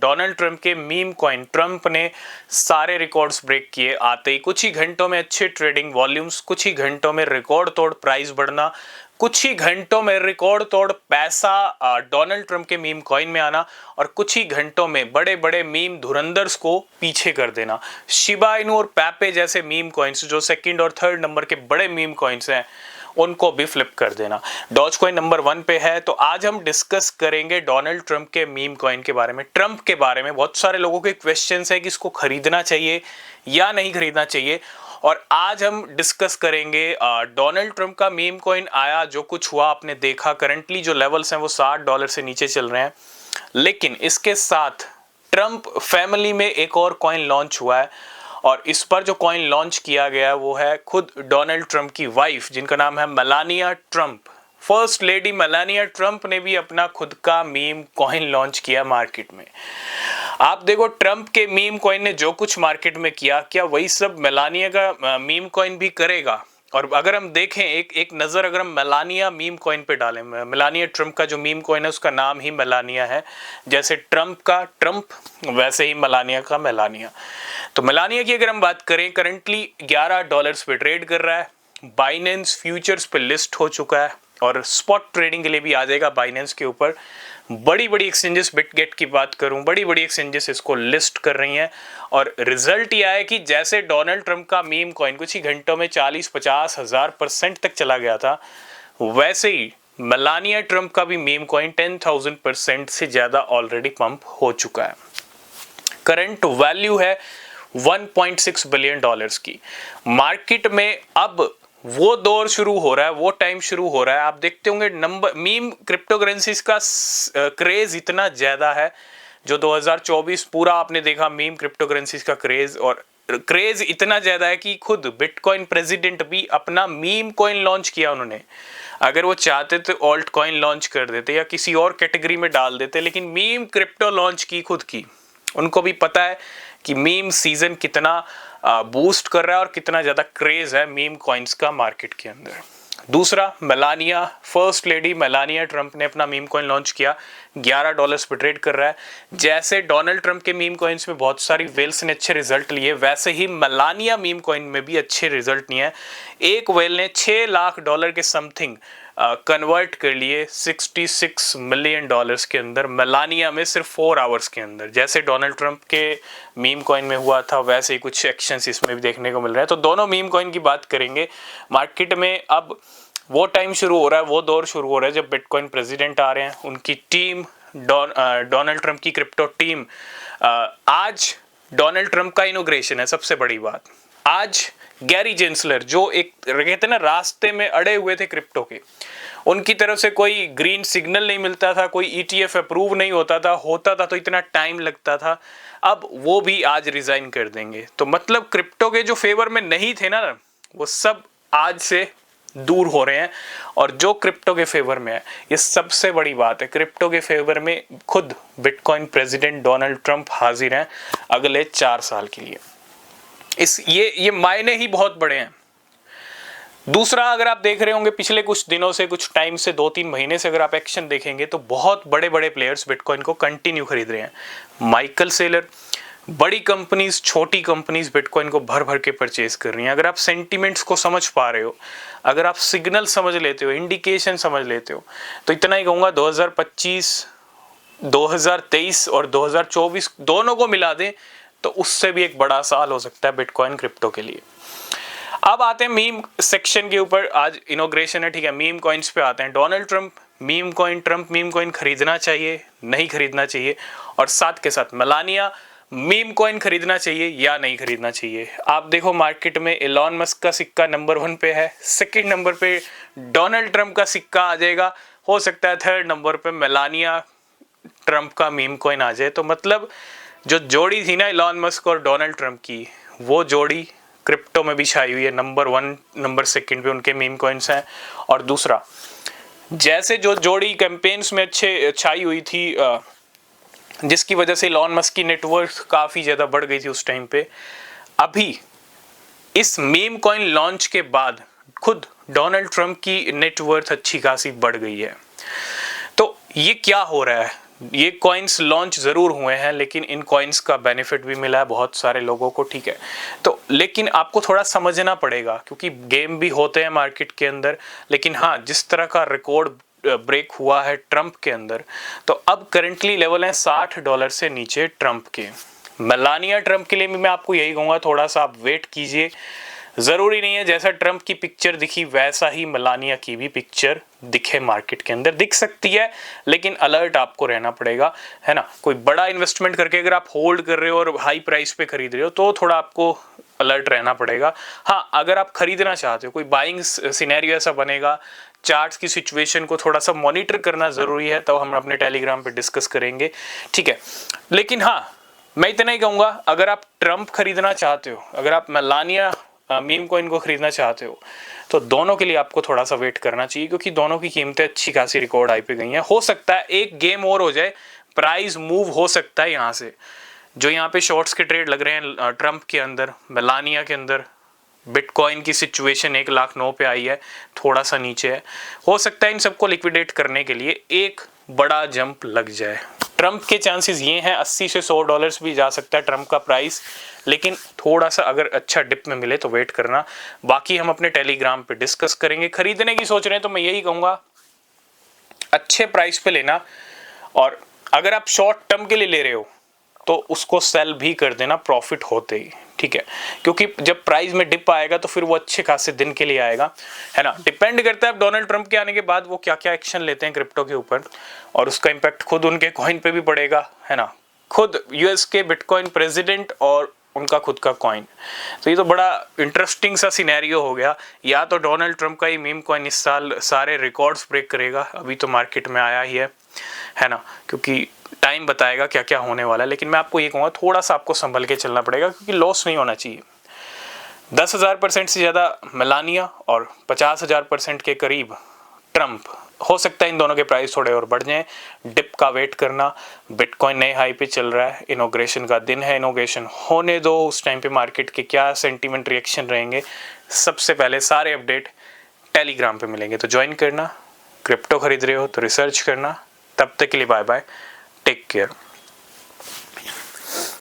Donald Trump के meme coin Trump ने सारे रिकॉर्ड्स ब्रेक किए आते ही। कुछ ही घंटों में अच्छे ट्रेडिंग वॉल्यूम्स, कुछ ही घंटों में रिकॉर्ड तोड़ प्राइस बढ़ना, कुछ ही घंटों में रिकॉर्ड तोड़ पैसा डोनाल्ड ट्रंप के मीम कॉइन में आना और कुछ ही घंटों में बड़े बड़े मीम धुरंधर्स को पीछे कर देना। शिबा इनू और पैपे जैसे मीम कॉइन्स जो सेकंड और थर्ड नंबर के बड़े मीम कॉइन्स हैं उनको भी फ्लिप कर देना। डॉज कॉइन नंबर 1 पे है। तो आज हम डिस्कस करेंगे डोनाल्ड ट्रंप के मीम कॉइन के बारे में, ट्रंप के बारे में। बहुत सारे लोगों के क्वेश्चंस है कि इसको खरीदना चाहिए या नहीं खरीदना चाहिए, और आज हम डिस्कस करेंगे डोनाल्ड ट्रंप का मीम कॉइन आया, जो कुछ हुआ आपने देखा। करंटली जो लेवल्स हैं वो $60 से नीचे चल रहे हैं, लेकिन इसके साथ ट्रंप फैमिली में एक और कॉइन लॉन्च हुआ है, और इस पर जो कॉइन लॉन्च किया गया वो है खुद डोनाल्ड ट्रंप की वाइफ, जिनका नाम है Melania Trump. First lady Melania Trump ने भी अपना खुद का मीम कॉइन लॉन्च किया मार्केट में। आप देखो, ट्रंप के मीम कॉइन ने जो कुछ मार्केट में किया, क्या वही सब मेलानिया का मीम कॉइन भी करेगा? और अगर हम देखें एक नज़र अगर हम मेलानिया मीम कॉइन पे डालें, मेलानिया ट्रंप का जो मीम कॉइन है उसका नाम ही मेलानिया है। जैसे ट्रंप का ट्रंप, वैसे ही मेलानिया का मेलानिया। तो मेलानिया की अगर हम बात करें, करंटली $11 पे ट्रेड कर रहा है। बाइनेंस फ्यूचर्स पे लिस्ट हो चुका है और स्पॉट ट्रेडिंग के लिए भी आ जाएगा बाइनेंस के ऊपर। बड़ी बड़ी एक्सचेंजेस, बिटगेट की बात करूं, बड़ी बड़ी एक्सचेंजेस इसको लिस्ट कर रही हैं। और रिजल्ट ये आया कि जैसे डोनाल्ड ट्रंप का मीम कॉइन कुछ ही घंटों में 40-50 हज़ार % तक चला गया था, वैसे ही मेलानिया ट्रंप का भी मीम कॉइन 10,000% से ज्यादा ऑलरेडी पंप हो चुका है। करंट वैल्यू है $1.6 बिलियन की। मार्केट में अब वो दौर शुरू हो रहा है, वो टाइम शुरू हो रहा है। आप देखते होंगे नंबर मीम क्रिप्टो करेंसीज का क्रेज इतना ज्यादा है, जो 2024 पूरा आपने देखा मीम क्रिप्टो करेंसीज का क्रेज, और क्रेज इतना ज्यादा है कि खुद बिटकॉइन प्रेसिडेंट भी अपना मीम कॉइन लॉन्च किया उन्होंने। अगर वो चाहते तो ऑल्ट कॉइन लॉन्च कर देते या किसी और कैटेगरी में डाल देते, लेकिन मीम क्रिप्टो लॉन्च की खुद की। उनको भी पता है कि मीम सीजन कितना बूस्ट कर रहा है और कितना ज्यादा क्रेज है मीम कॉइन्स का मार्केट के अंदर। दूसरा, Melania, first lady Melania Trump ने अपना मीम कॉइन लॉन्च किया, $11 पे ट्रेड कर रहा है। जैसे डोनाल्ड ट्रंप के मीम कॉइन्स में बहुत सारी वेल्स ने अच्छे रिजल्ट लिए, वैसे ही मेलानिया मीम कॉइन में भी अच्छे रिजल्ट लिए हैं। एक वेल ने $6 लाख के समथिंग कन्वर्ट कर लिए 66 मिलियन डॉलर्स के अंदर, मेलानिया में सिर्फ 4 आवर्स के अंदर। जैसे डोनाल्ड ट्रंप के मीम कॉइन में हुआ था, वैसे ही कुछ एक्शंस इसमें भी देखने को मिल रहा है। तो दोनों मीम कॉइन की बात करेंगे। मार्केट में अब वो टाइम शुरू हो रहा है, वो दौर शुरू हो रहा है जब बिटकॉइन प्रेसिडेंट आ रहे हैं, उनकी टीम डोनाल्ड ट्रंप की क्रिप्टो टीम। आज डोनाल्ड ट्रंप का इनॉग्रेशन है। सबसे बड़ी बात, आज गैरी जेंसलर, जो एक कहते हैं ना रास्ते में अड़े हुए थे क्रिप्टो के, उनकी तरफ से कोई ग्रीन सिग्नल नहीं मिलता था, कोई ETF अप्रूव नहीं होता था तो इतना टाइम लगता था, अब वो भी आज रिजाइन कर देंगे। तो मतलब क्रिप्टो के जो फेवर में नहीं थे ना, वो सब आज से दूर हो रहे हैं, और जो क्रिप्टो के फेवर में है, ये सबसे बड़ी बात है। क्रिप्टो के फेवर में खुद बिटकॉइन प्रेसिडेंट डोनाल्ड ट्रंप हाजिर हैं अगले 4 साल के लिए। ये मायने ही बहुत बड़े हैं। दूसरा, अगर आप देख रहे होंगे पिछले कुछ दिनों से, कुछ टाइम से, 2-3 महीने से अगर आप एक्शन देखेंगे, तो बहुत बड़े बड़े प्लेयर्स बिटकॉइन को कंटिन्यू खरीद रहे हैं। माइकल सेलर, बड़ी कंपनीज, छोटी कंपनीज बिटकॉइन को भर भर के परचेज कर रही हैं। अगर आप सेंटीमेंट्स को समझ पा रहे हो, अगर आप सिग्नल समझ लेते हो, इंडिकेशन समझ लेते हो, तो इतना ही कहूँगा, 2025, 2023 और 2024 दोनों को मिला दें तो उससे भी एक बड़ा साल हो सकता है बिटकॉइन क्रिप्टो के लिए। अब आते हैं मीम सेक्शन के ऊपर। आज इनॉग्रेशन है, ठीक है, मीम कॉइन्स पे आते हैं। Donald Trump meme coin, Trump meme coin खरीदना चाहिए, नहीं खरीदना चाहिए, और साथ के साथ मेलानिया मीम कॉइन खरीदना चाहिए या नहीं खरीदना चाहिए। आप देखो मार्केट में एलॉन मस्क का सिक्का नंबर 1 पे है, सेकंड नंबर पे डोनाल्ड ट्रंप का सिक्का आ जाएगा, हो सकता है थर्ड नंबर पे मेलानिया ट्रंप का मीम कॉइन आ जाए। तो मतलब जो जोड़ी थी ना एलॉन मस्क और डोनाल्ड ट्रंप की, वो जोड़ी क्रिप्टो में भी छाई हुई है। नंबर 1, नंबर 2 पे उनके मीम कॉइन्स हैं। और दूसरा, जैसे जो जोड़ी कैंपेन्स में अच्छे छाई हुई थी, जिसकी वजह से एलॉन मस्क की नेटवर्थ काफ़ी ज़्यादा बढ़ गई थी उस टाइम पे, अभी इस मीम कॉइन लॉन्च के बाद खुद डोनाल्ड ट्रंप की नेटवर्थ अच्छी खासी बढ़ गई है। तो ये क्या हो रहा है? ये कॉइन्स लॉन्च ज़रूर हुए हैं, लेकिन इन कॉइन्स का बेनिफिट भी मिला है बहुत सारे लोगों को, ठीक है। तो लेकिन आपको थोड़ा समझना पड़ेगा, क्योंकि गेम भी होते हैं मार्केट के अंदर। लेकिन हाँ, जिस तरह का रिकॉर्ड ब्रेक हुआ है ट्रम्प के अंदर, तो अब करंटली लेवल है $60 से नीचे ट्रम्प के। मेलानिया ट्रम्प के लिए भी मैं आपको यही कहूँगा, थोड़ा सा आप वेट कीजिए। ज़रूरी नहीं है जैसा ट्रम्प की पिक्चर दिखी वैसा ही मेलानिया की भी पिक्चर दिखे, मार्केट के अंदर दिख सकती है, लेकिन अलर्ट आपको रहना पड़ेगा, है ना। कोई बड़ा इन्वेस्टमेंट करके अगर आप होल्ड कर रहे हो और हाई प्राइस पे खरीद रहे हो तो थोड़ा आपको अलर्ट रहना पड़ेगा। हाँ, अगर आप खरीदना चाहते हो, कोई बाइंग सिनेरियो ऐसा बनेगा, चार्ट्स की सिचुएशन को थोड़ा सा मॉनिटर करना ज़रूरी है, तो हम अपने टेलीग्राम पे डिस्कस करेंगे, ठीक है। लेकिन हाँ, मैं इतना ही कहूँगा, अगर आप ट्रम्प खरीदना चाहते हो, अगर आप मेलानिया मीम कॉइन को खरीदना चाहते हो, तो दोनों के लिए आपको थोड़ा सा वेट करना चाहिए, क्योंकि दोनों की कीमतें अच्छी खासी रिकॉर्ड हाई पे गई हैं। हो सकता है एक गेम और हो जाए, प्राइस मूव हो सकता है यहाँ से। जो यहाँ पे शॉर्ट्स के ट्रेड लग रहे हैं ट्रम्प के अंदर, मेलानिया के अंदर, बिटकॉइन की सिचुएशन 1,09,000 पे आई है, थोड़ा सा नीचे है। हो सकता है इन सबको लिक्विडेट करने के लिए एक बड़ा जंप लग जाए। ट्रम्प के चांसेस ये हैं, $80 से $100 भी जा सकता है ट्रम्प का प्राइस, लेकिन थोड़ा सा अगर अच्छा डिप में मिले तो वेट करना। बाकी हम अपने टेलीग्राम पे डिस्कस करेंगे। खरीदने की सोच रहे हैं तो मैं यही कहूँगा, अच्छे प्राइस पे लेना, और अगर आप शॉर्ट टर्म के लिए ले रहे हो तो उसको सेल भी कर देना प्रॉफिट होते ही, ठीक है। क्योंकि जब प्राइस में डिप आएगा तो फिर वो अच्छे खासे दिन के लिए आएगा, है ना। डिपेंड करता है डोनाल्ड ट्रंप के आने के बाद वो क्या क्या एक्शन लेते हैं क्रिप्टो के ऊपर, और उसका इम्पैक्ट खुद उनके कॉइन पे भी पड़ेगा, है ना। खुद यूएस के बिटकॉइन प्रेसिडेंट और उनका खुद का कॉइन, तो ये तो बड़ा इंटरेस्टिंग सा सिनेरियो हो गया। या तो डोनाल्ड ट्रंप का ही मीम कॉइन इस साल सारे रिकॉर्ड्स ब्रेक करेगा, अभी तो मार्केट में आया ही है ना, क्योंकि टाइम बताएगा क्या क्या होने वाला है। लेकिन मैं आपको ये कहूँगा, थोड़ा सा आपको संभल के चलना पड़ेगा, क्योंकि लॉस नहीं होना चाहिए। 10,000% से ज़्यादा मेलानिया और 50,000% के करीब ट्रम्प, हो सकता है इन दोनों के प्राइस थोड़े और बढ़ जाएं। डिप का वेट करना, बिटकॉइन नए हाई पे चल रहा है, इनॉग्रेशन का दिन है, इनॉग्रेशन होने दो, उस टाइम पे मार्केट के क्या सेंटीमेंट रिएक्शन रहेंगे, सबसे पहले सारे अपडेट टेलीग्राम पे मिलेंगे, तो ज्वाइन करना। क्रिप्टो खरीद रहे हो तो रिसर्च करना। तब तक के लिए बाय बाय, टेक केयर।